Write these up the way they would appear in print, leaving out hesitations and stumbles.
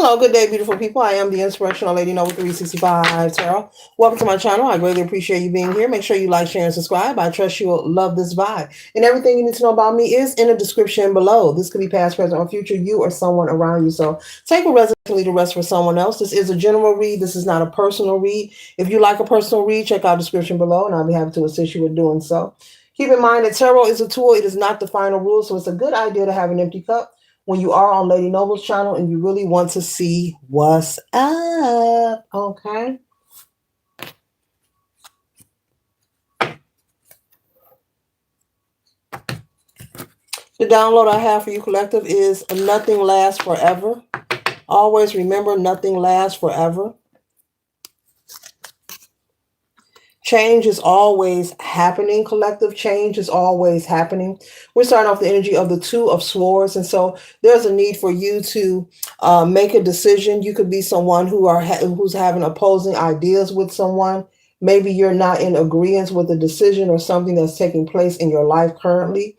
Hello, good day, beautiful people. I am the Inspirational Lady Noble 365 Tarot. Welcome to my channel. I greatly appreciate you being here. Make sure you like, share, and subscribe. I trust you will love this vibe. And everything you need to know about me is in the description below. This could be past, present, or future, you or someone around you. So take a resident, leave the rest for someone else. This is a general read. This is not a personal read. If you like a personal read, check out the description below, and I'll be happy to assist you with doing so. Keep in mind that tarot is a tool. It is not the final rule, so it's a good idea to have an empty cup when you are on Lady Noble's channel and you really want to see what's up, okay? The download I have for you, collective, is Nothing Lasts Forever. Always remember, nothing lasts forever. Change is always happening, collective. Change is always happening. We're starting off the energy of the Two of Swords. And so there's a need for you to make a decision. You could be someone who's having opposing ideas with someone. Maybe you're not in agreement with a decision or something that's taking place in your life currently.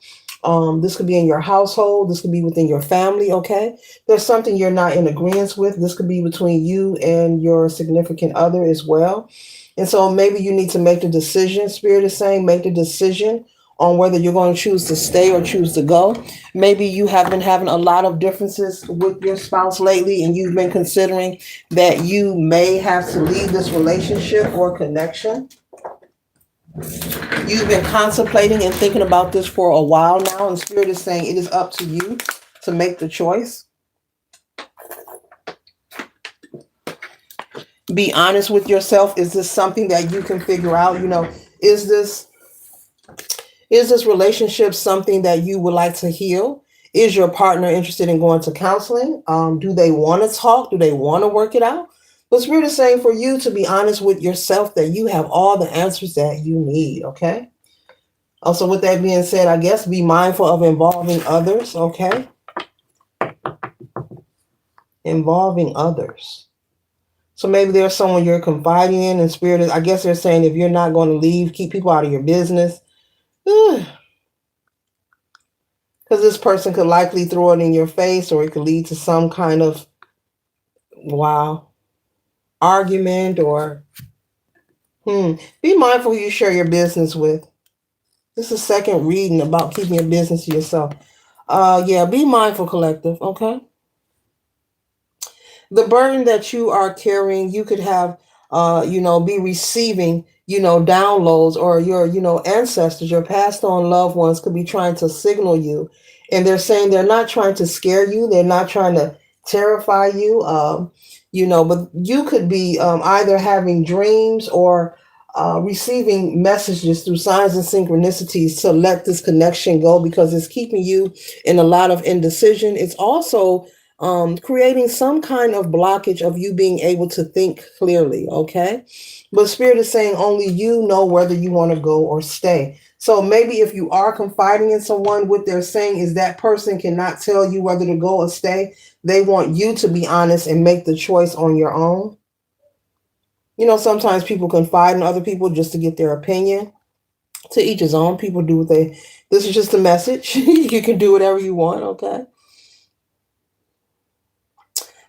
This could be in your household. This could be within your family, okay? There's something you're not in agreement with. This could be between you and your significant other as well. And so maybe you need to make the decision. Spirit is saying make the decision on whether you're going to choose to stay or choose to go. Maybe you have been having a lot of differences with your spouse lately, and you've been considering that you may have to leave this relationship or connection. You've been contemplating and thinking about this for a while now, and Spirit is saying it is up to you to make the choice. Be honest with yourself. Is this something that you can figure out? You know, is this relationship something that you would like to heal? Is your partner interested in going to counseling? Do they want to talk? Do they want to work it out? But Spirit is saying for you to be honest with yourself that you have all the answers that you need, okay? Also, with that being said, I guess be mindful of involving others, okay? Involving others. So maybe there's someone you're confiding in, and Spirit is, I guess they're saying if you're not going to leave, keep people out of your business. Because this person could likely throw it in your face, or it could lead to some kind of, argument, or, be mindful who you share your business with. This is second reading about keeping your business to yourself. Be mindful, collective, okay? The burden that you are carrying, you could have, be receiving, downloads, or your, ancestors, your passed on loved ones could be trying to signal you. And they're saying they're not trying to scare you. They're not trying to terrify you, but you could be either having dreams or receiving messages through signs and synchronicities to let this connection go, because it's keeping you in a lot of indecision. It's also creating some kind of blockage of you being able to think clearly, okay? But Spirit is saying only you know whether you want to go or stay. So maybe if you are confiding in someone, what they're saying is that person cannot tell you whether to go or stay. They want you to be honest and make the choice on your own. Sometimes people confide in other people just to get their opinion. To each his own. People do what they... This is just a message. You can do whatever you want, okay?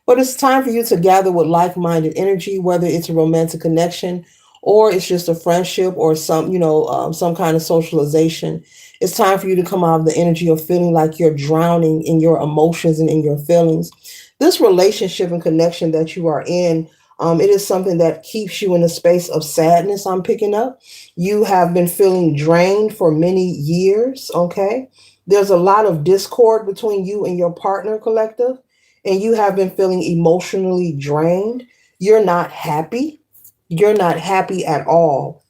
But it's time for you to gather with like-minded energy, whether it's a romantic connection or it's just a friendship or some kind of socialization. It's time for you to come out of the energy of feeling like you're drowning in your emotions and in your feelings. This relationship and connection that you are in, it is something that keeps you in a space of sadness, I'm picking up. You have been feeling drained for many years, okay? There's a lot of discord between you and your partner, collective. And you have been feeling emotionally drained. You're not happy. You're not happy at all.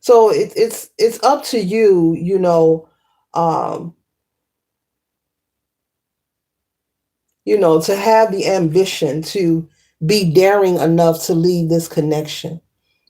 So it's up to you, to have the ambition to be daring enough to leave this connection.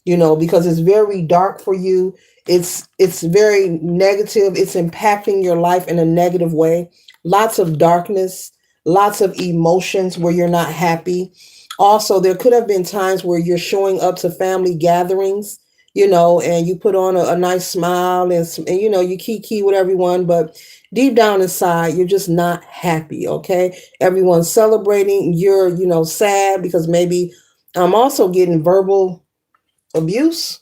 Because it's very dark for you. It's very negative. It's impacting your life in a negative way. Lots of darkness, lots of emotions where you're not happy. Also, there could have been times where you're showing up to family gatherings, and you put on a nice smile and you kiki with everyone, but deep down inside, you're just not happy, okay? Everyone's celebrating, you're, sad because maybe I'm also getting verbal abuse.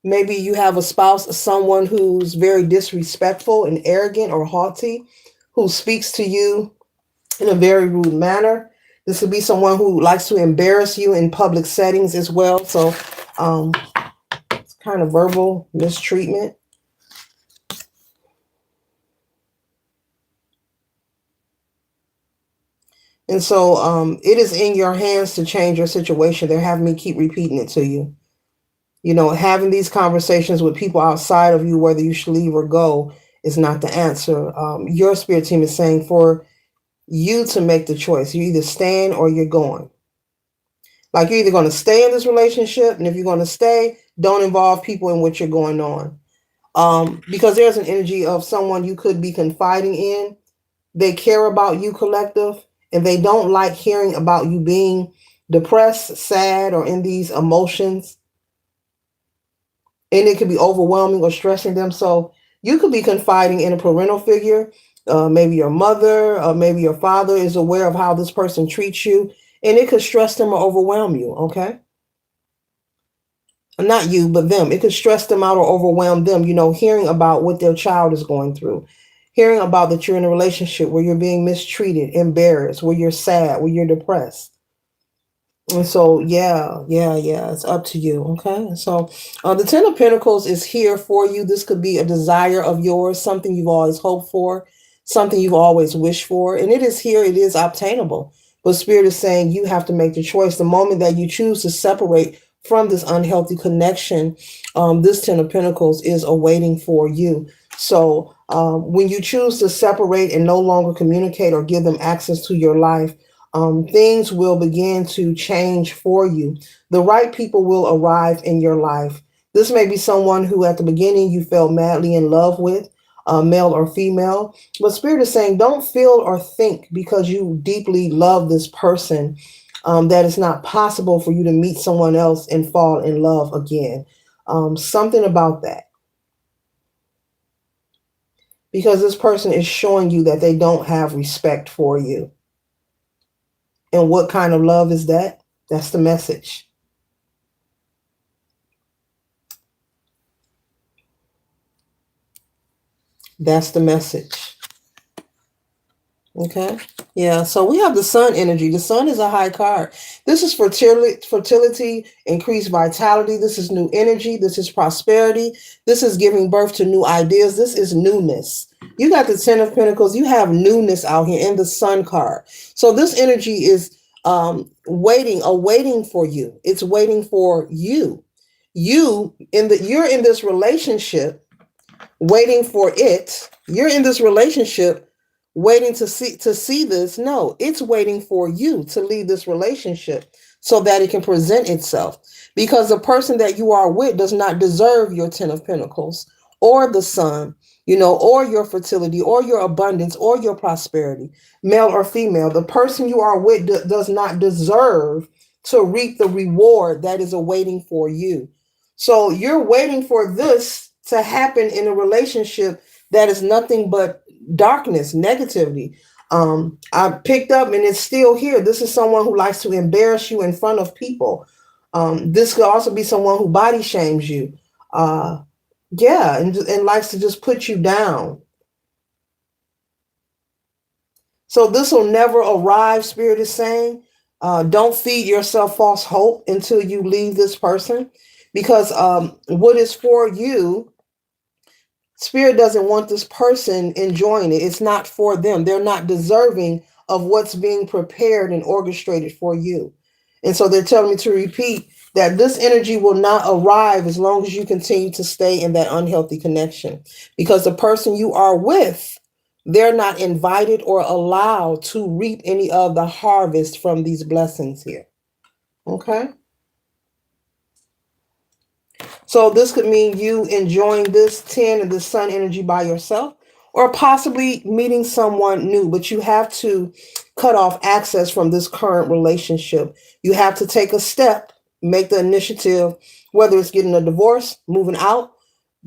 Maybe you have a spouse, someone who's very disrespectful and arrogant or haughty, who speaks to you in a very rude manner. This could be someone who likes to embarrass you in public settings as well. So, um, it's kind of verbal mistreatment. And so, it is in your hands to change your situation. They're having me keep repeating it to you. Having these conversations with people outside of you, whether you should leave or go, is not the answer. Your spirit team is saying for you to make the choice. You're either staying or you're going. Like you're either going to stay in this relationship, and if you're going to stay, don't involve people in what you're going on. Because there's an energy of someone you could be confiding in. They care about you, collective, and they don't like hearing about you being depressed, sad, or in these emotions. And it could be overwhelming or stressing them. So you could be confiding in a parental figure. Maybe your mother, or maybe your father is aware of how this person treats you, and it could stress them or overwhelm you. Okay. Not you, but them. It could stress them out or overwhelm them, hearing about what their child is going through, hearing about that you're in a relationship where you're being mistreated, embarrassed, where you're sad, where you're depressed. And so, yeah, it's up to you. Okay. So, the Ten of Pentacles is here for you. This could be a desire of yours, something you've always hoped for, something you've always wished for. And it is here, it is obtainable. But Spirit is saying you have to make the choice. The moment that you choose to separate from this unhealthy connection, this Ten of Pentacles is awaiting for you. So, when you choose to separate and no longer communicate or give them access to your life, things will begin to change for you. The right people will arrive in your life. This may be someone who at the beginning you fell madly in love with, male or female. But Spirit is saying don't feel or think because you deeply love this person that it's not possible for you to meet someone else and fall in love again. Something about that. Because this person is showing you that they don't have respect for you. And what kind of love is that? That's the message. That's the message. Okay. Yeah. So we have the sun energy. The sun is a high card. This is fertility, increased vitality. This is new energy. This is prosperity. This is giving birth to new ideas. This is newness. You got the Ten of Pentacles. You have newness out here in the sun card. So this energy is awaiting for you. It's waiting for you. You're in this relationship, waiting for it. You're in this relationship waiting to see this. No, it's waiting for you to leave this relationship so that it can present itself, because the person that you are with does not deserve your Ten of Pentacles or the sun, or your fertility or your abundance or your prosperity, male or female. The person you are with does not deserve to reap the reward that is awaiting for you. So you're waiting for this to happen in a relationship that is nothing but darkness, negativity. I picked up and it's still here. This is someone who likes to embarrass you in front of people. This could also be someone who body shames you. And likes to just put you down. So this will never arrive, Spirit is saying. Don't feed yourself false hope until you leave this person, because what is for you, Spirit doesn't want this person enjoying it. It's not for them. They're not deserving of what's being prepared and orchestrated for you. And so they're telling me to repeat that this energy will not arrive as long as you continue to stay in that unhealthy connection, because the person you are with, they're not invited or allowed to reap any of the harvest from these blessings here. Okay. So this could mean you enjoying this 10 and the sun energy by yourself, or possibly meeting someone new, but you have to cut off access from this current relationship. You have to take a step Make the initiative, whether it's getting a divorce, moving out,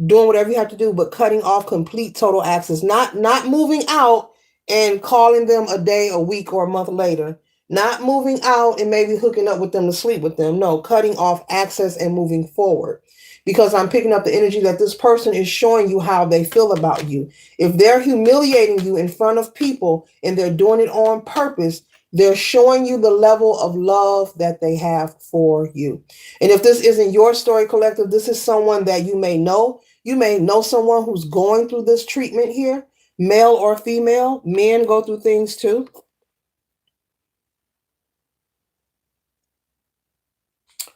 doing whatever you have to do, but cutting off complete total access. Not moving out and calling them a day, a week, or a month later. Not moving out and maybe hooking up with them to sleep with them. No, cutting off access and moving forward. Because I'm picking up the energy that this person is showing you how they feel about you. If they're humiliating you in front of people and they're doing it on purpose, they're showing you the level of love that they have for you. And if this isn't your story, collective, this is someone that you may know. You may know someone who's going through this treatment here, male or female. Men go through things too.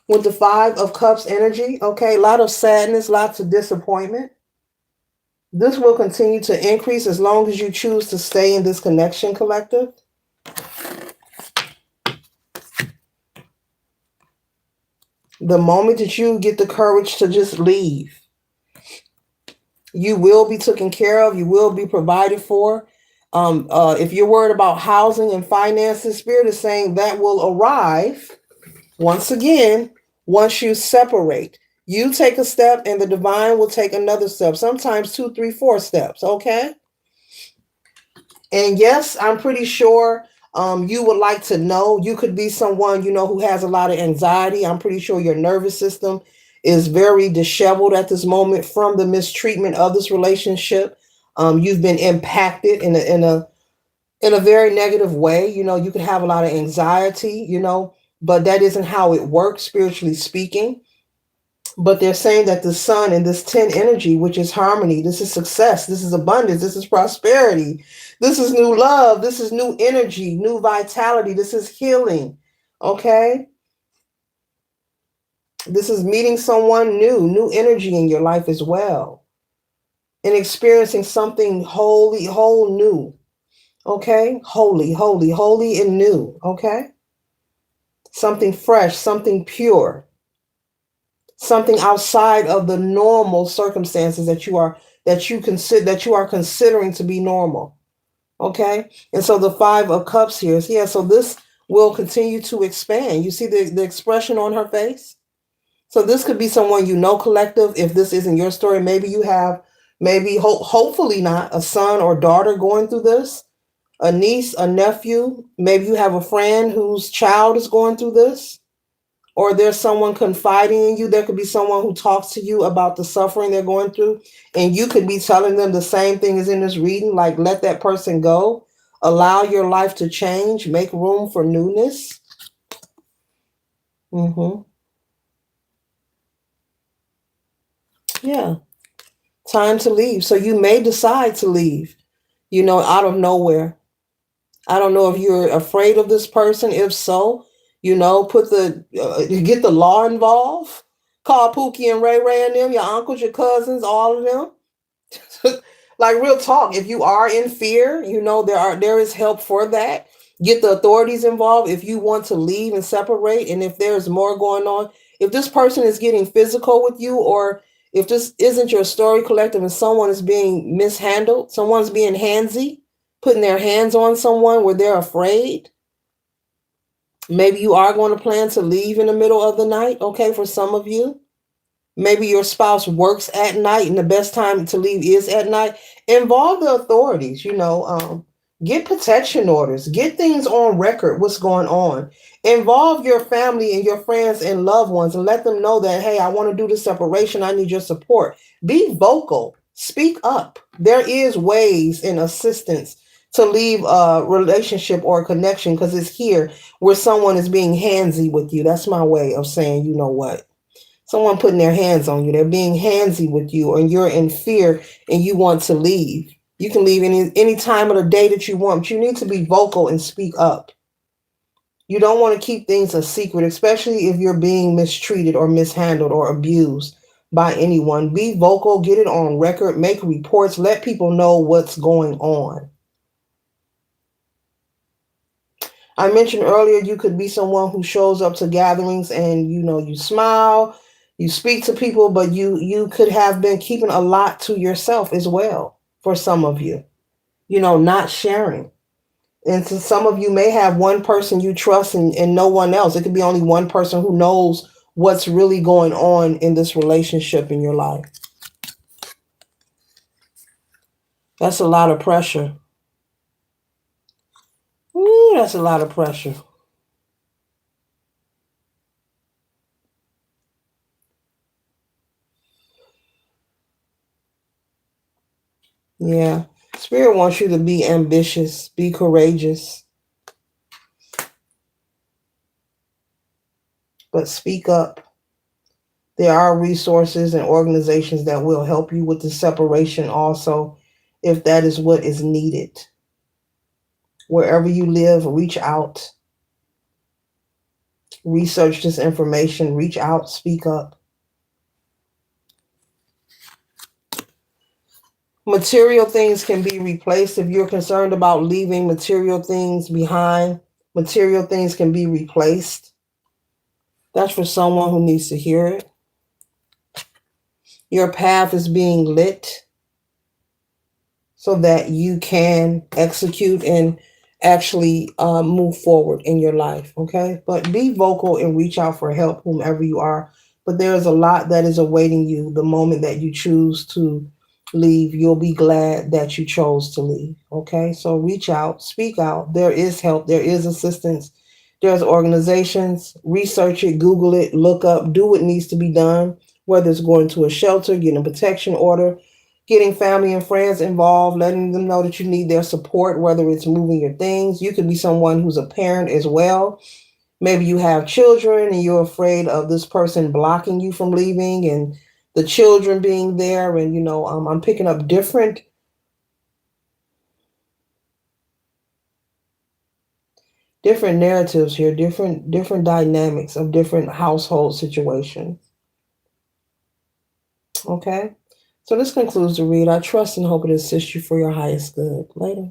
With the Five of Cups energy, okay, a lot of sadness, lots of disappointment. This will continue to increase as long as you choose to stay in this connection, collective. The moment that you get the courage to just leave, you will be taken care of. You will be provided for. If you're worried about housing and finances, Spirit is saying that will arrive once again once you separate. You take a step and the divine will take another step, sometimes two, three, four steps. Okay. And yes, I'm pretty sure you would like to know. You could be someone, who has a lot of anxiety. I'm pretty sure your nervous system is very disheveled at this moment from the mistreatment of this relationship. You've been impacted in a very negative way. You could have a lot of anxiety, but that isn't how it works, spiritually speaking. But they're saying that the sun and this 10 energy, which is harmony, this is success, this is abundance, this is prosperity, this is new love, this is new energy, new vitality, this is healing. Okay. This is meeting someone new energy in your life as well, and experiencing something holy, whole new. Okay. Holy and new. Okay. Something fresh, something pure, something outside of the normal circumstances that you are considering to be normal. Okay. And so the Five of Cups here is, so this will continue to expand. You see the expression on her face. So this could be someone, collective. If this isn't your story, maybe you have, hopefully not, a son or daughter going through this, a niece, a nephew. Maybe you have a friend whose child is going through this, or there's someone confiding in you. There could be someone who talks to you about the suffering they're going through, and you could be telling them the same thing as in this reading, like, let that person go, allow your life to change, make room for newness. Yeah, time to leave. So you may decide to leave, out of nowhere. I don't know if you're afraid of this person. If so, get the law involved. Call Pookie and Ray Ray and them, your uncles, your cousins, all of them. Like, real talk. If you are in fear, there is help for that. Get the authorities involved if you want to leave and separate. And if there's more going on, if this person is getting physical with you, or if this isn't your story, collective, and someone is being mishandled, someone's being handsy, putting their hands on someone where they're afraid. Maybe you are going to plan to leave in the middle of the night. Okay, for some of you. Maybe your spouse works at night and the best time to leave is at night. Involve the authorities, get protection orders, get things on record, what's going on. Involve your family and your friends and loved ones and let them know that, hey, I want to do the separation. I need your support. Be vocal. Speak up. There is ways and assistance to leave a relationship or a connection, because it's here where someone is being handsy with you. That's my way of saying, you know what? Someone putting their hands on you. They're being handsy with you, and you're in fear and you want to leave. You can leave any time of the day that you want, but you need to be vocal and speak up. You don't want to keep things a secret, especially if you're being mistreated or mishandled or abused by anyone. Be vocal, get it on record, make reports, let people know what's going on. I mentioned earlier, you could be someone who shows up to gatherings and, you smile, you speak to people, but you could have been keeping a lot to yourself as well for some of you, not sharing. And so some of you may have one person you trust and no one else. It could be only one person who knows what's really going on in this relationship in your life. That's a lot of pressure. Ooh, that's a lot of pressure. Yeah. Spirit wants you to be ambitious, be courageous, but speak up. There are resources and organizations that will help you with the separation also, if that is what is needed. Wherever you live, reach out, research this information, reach out, speak up. Material things can be replaced. If you're concerned about leaving material things behind, material things can be replaced. That's for someone who needs to hear it. Your path is being lit so that you can execute and actually move forward in your life. Okay. But be vocal and reach out for help, whomever you are. But there is a lot that is awaiting you the moment that you choose to leave. You'll be glad that you chose to leave. Okay. So reach out, speak out. There is help, there is assistance. There's organizations. Research it, Google it, look up, do what needs to be done, whether it's going to a shelter, getting a protection order, getting family and friends involved, letting them know that you need their support, whether it's moving your things. You could be someone who's a parent as well. Maybe you have children and you're afraid of this person blocking you from leaving and the children being there. And, I'm picking up different narratives here, different dynamics of different household situations. Okay. So this concludes the read. I trust and hope it assists you for your highest good. Later.